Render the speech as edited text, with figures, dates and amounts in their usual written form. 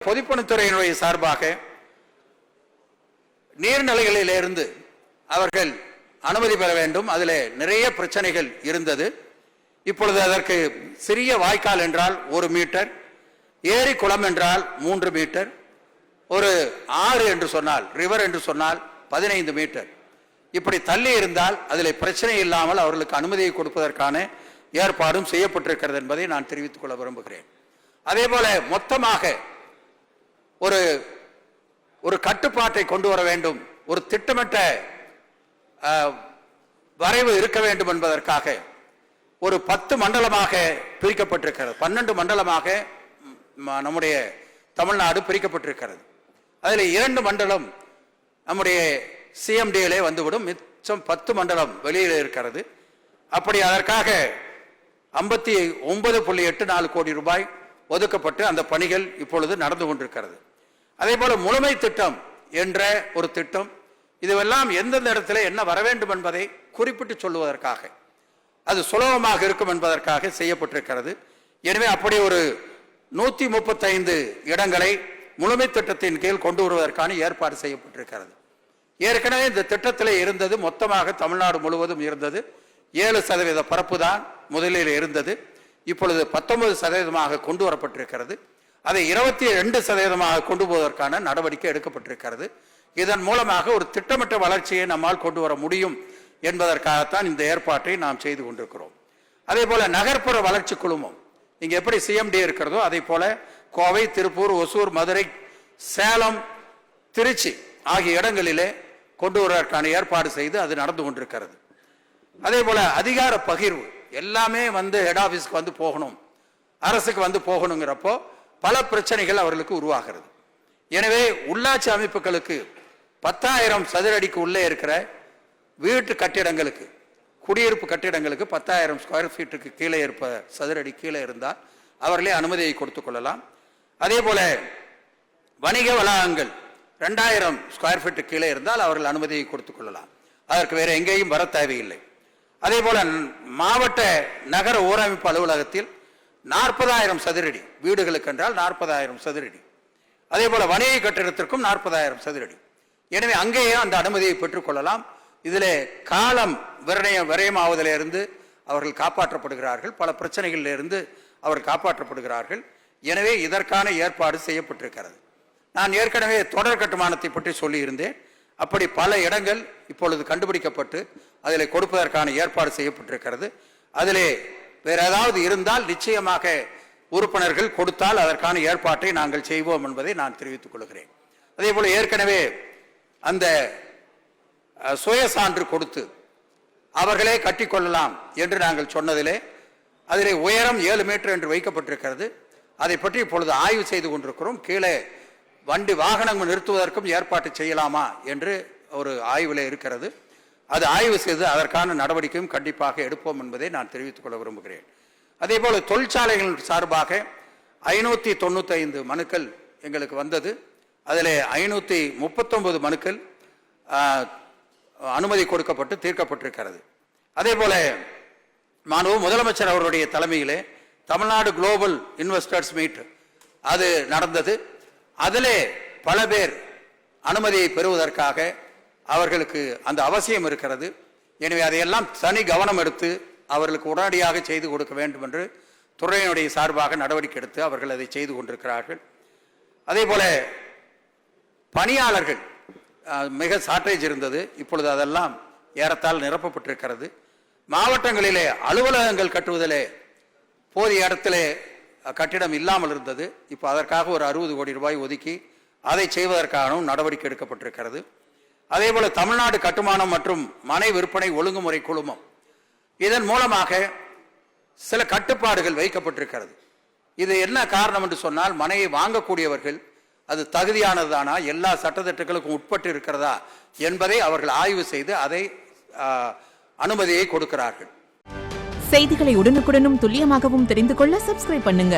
பொதுப்பணித்துறையினுடைய சார்பாக நீர்நிலைகளிலிருந்து அவர்கள் அனுமதி பெற வேண்டும். அதில் நிறைய பிரச்சனைகள் இருந்தது. இப்பொழுது அதற்கு சிறிய வாய்க்கால் என்றால் 1 மீட்டர், ஏரி குளம் என்றால் 3 மீட்டர், ஒரு ஆறு என்று சொன்னால் ரிவர் என்று சொன்னால் 15 மீட்டர், இப்படி தள்ளி இருந்தால் அதில் பிரச்சனை இல்லாமல் அவர்களுக்கு அனுமதியை கொடுப்பதற்கான ஏற்பாடும் செய்யப்பட்டிருக்கிறது என்பதை நான் தெரிவித்துக் கொள்ள விரும்புகிறேன். அதே போல மொத்தமாக ஒரு கட்டுப்பாட்டை கொண்டு வர வேண்டும், ஒரு திட்டமிட்ட வரைவு இருக்க வேண்டும் என்பதற்காக ஒரு 10 மண்டலமாக பிரிக்கப்பட்டிருக்கிறது. 12 மண்டலமாக நம்முடைய தமிழ்நாடு பிரிக்கப்பட்டிருக்கிறது. அதில் 2 மண்டலம் நம்முடைய சிஎம்டியிலே வந்துவிடும், மிச்சம் 10 மண்டலம் வெளியில் இருக்கிறது. அப்படி அதற்காக 59.84 கோடி ரூபாய் ஒதுக்கப்பட்டு அந்த பணிகள் இப்பொழுது நடந்து கொண்டிருக்கிறது. அதே போல முழுமை திட்டம் என்ற ஒரு திட்டம், இதுவெல்லாம் எந்தெந்த இடத்துல என்ன வர வேண்டும் என்பதை குறிப்பிட்டு சொல்லுவதற்காக, அது சுலபமாக இருக்கும் என்பதற்காக செய்யப்பட்டிருக்கிறது. எனவே அப்படி ஒரு 135 இடங்களை முழுமை திட்டத்தின் கீழ் கொண்டு வருவதற்கான ஏற்பாடு செய்யப்பட்டிருக்கிறது. ஏற்கனவே இந்த திட்டத்தில் இருந்தது, மொத்தமாக தமிழ்நாடு முழுவதும் இருந்தது 7% பரப்பு தான் முதலில் இருந்தது. இப்பொழுது 19% கொண்டு வரப்பட்டிருக்கிறது. அதை 22% கொண்டு போவதற்கான நடவடிக்கை எடுக்கப்பட்டிருக்கிறது. இதன் மூலமாக ஒரு திட்டமிட்ட வளர்ச்சியை நம்மால் கொண்டு வர முடியும் என்பதற்காகத்தான் இந்த ஏற்பாட்டை நாம் செய்து கொண்டிருக்கிறோம். அதே போல நகர்ப்புற வளர்ச்சி குழுமம் இங்க எப்படி சிஎம்டி இருக்கிறதோ அதே போல கோவை, திருப்பூர், ஒசூர், மதுரை, சேலம், திருச்சி ஆகிய இடங்களிலே கொண்டு வருவதற்கான ஏற்பாடு செய்து அது நடந்து கொண்டிருக்கிறது. அதே போல அதிகார பகிர்வு எல்லாமே ஹெட் ஆபீஸ்க்கு வந்து போகணும், அரசுக்கு வந்து போகணுங்கிறப்போ பல பிரச்சனைகள் அவர்களுக்கு உருவாகிறது. எனவே உள்ளாட்சி அமைப்புகளுக்கு 10,000 சதுர அடிக்கு உள்ளே இருக்கிற வீட்டு கட்டிடங்களுக்கு, குடியிருப்பு கட்டிடங்களுக்கு 10,000 ஸ்கொயர் ஃபீட்டுக்கு கீழே சதுர அடி கீழே இருந்தால் அவர்களே அனுமதியை கொடுத்துக் கொள்ளலாம். அதே போல வணிக வளாகங்கள் 2,000 ஸ்கொயர் ஃபீட்டு கீழே இருந்தால் அவர்கள் அனுமதியை கொடுத்துக் கொள்ளலாம். அதற்கு வேற எங்கேயும் வர தேவையில்லை. அதே போல மாவட்ட நகர ஊரமைப்பு அலுவலகத்தில் 40,000 சதுரடி வீடுகளுக்கு என்றால் 40,000 சதுரடி. அதே போல வணிக கட்டிடத்திற்கும் 40,000 சதுரடி. எனவே அங்கேயே அந்த அனுமதியை பெற்றுக் கொள்ளலாம். இதில் காலம் விரயமாவதிலிருந்து அவர்கள் காப்பாற்றப்படுகிறார்கள், பல பிரச்சனைகளிலிருந்து அவர்கள் காப்பாற்றப்படுகிறார்கள். எனவே இதற்கான ஏற்பாடு செய்யப்பட்டிருக்கிறது. நான் ஏற்கனவே தொடர் கட்டுமானத்தை பற்றி சொல்லியிருந்தேன். அப்படி பல இடங்கள் இப்பொழுது கண்டுபிடிக்கப்பட்டு அதில் கொடுப்பதற்கான ஏற்பாடு செய்யப்பட்டிருக்கிறது. அதிலே வேற ஏதாவது இருந்தால் நிச்சயமாக உறுப்பினர்கள் கொடுத்தால் அதற்கான ஏற்பாட்டை நாங்கள் செய்வோம் என்பதை நான் தெரிவித்துக் கொள்கிறேன். அதே போல ஏற்கனவே அந்த சுய சான்று கொடுத்து அவர்களே கட்டிக்கொள்ளலாம் என்று நாங்கள் சொன்னதிலே அதிலே உயரம் 7 மீட்டர் என்று வைக்கப்பட்டிருக்கிறது. அதை பற்றி இப்பொழுது ஆய்வு செய்து கொண்டிருக்கிறோம். கீழே வாகனங்கள் நிறுத்துவதற்கும் ஏற்பாடு செய்யலாமா என்று ஒரு ஆய்வில் இருக்கிறது. அது ஆய்வு செய்து அதற்கான நடவடிக்கையும் கண்டிப்பாக எடுப்போம் என்பதை நான் தெரிவித்துக் கொள்ள விரும்புகிறேன். அதே போல தொழிற்சாலைகள் சார்பாக 595 மனுக்கள் எங்களுக்கு வந்தது. அதில் 539 மனுக்கள் அனுமதி கொடுக்கப்பட்டு தீர்க்கப்பட்டிருக்கிறது. அதே போல மாண்பு முதலமைச்சர் அவருடைய தலைமையிலே தமிழ்நாடு குளோபல் இன்வெஸ்டர்ஸ் மீட் அது நடந்தது. அதிலே பல பேர் அனுமதியை பெறுவதற்காக அவர்களுக்கு அந்த அவசியம் இருக்கிறது. எனவே அதையெல்லாம் தனி கவனம் எடுத்து அவர்களுக்கு உடனடியாக செய்து கொடுக்க வேண்டும் என்று துறையினுடைய சார்பாக நடவடிக்கை எடுத்து அவர்கள் அதை செய்து கொண்டிருக்கிறார்கள். அதே போல பணியாளர்கள் மிக ஷார்டேஜ் இருந்தது. இப்பொழுது அதெல்லாம் ஏறத்தால் நிரப்பப்பட்டிருக்கிறது. மாவட்டங்களிலே அலுவலகங்கள் கட்டுவதிலே போதிய இடத்திலே கட்டிடம் இல்லாமல் இருந்தது. இப்போ அதற்காக ஒரு 60 கோடி ரூபாய் ஒதுக்கி அதை செய்வதற்கான நடவடிக்கை எடுக்கப்பட்டிருக்கிறது. அதே போல தமிழ்நாடு கட்டுமானம் மற்றும் மனை விற்பனை ஒழுங்குமுறை குழுமம், இதன் மூலமாக சில கட்டுப்பாடுகள் வைக்கப்பட்டிருக்கிறது. இது என்ன காரணம் என்று சொன்னால், மனையை வாங்கக்கூடியவர்கள் அது தகுதியானதுதானா, எல்லா சட்டத்திட்டங்களுக்கும் உட்பட்டு இருக்கிறதா என்பதை அவர்கள் ஆய்வு செய்து அதை அனுமதியை கொடுக்கிறார்கள். செய்திகளை உடனுக்குடனும் துல்லியமாகவும் தெரிந்து கொள்ள சப்ஸ்கிரைப் பண்ணுங்க.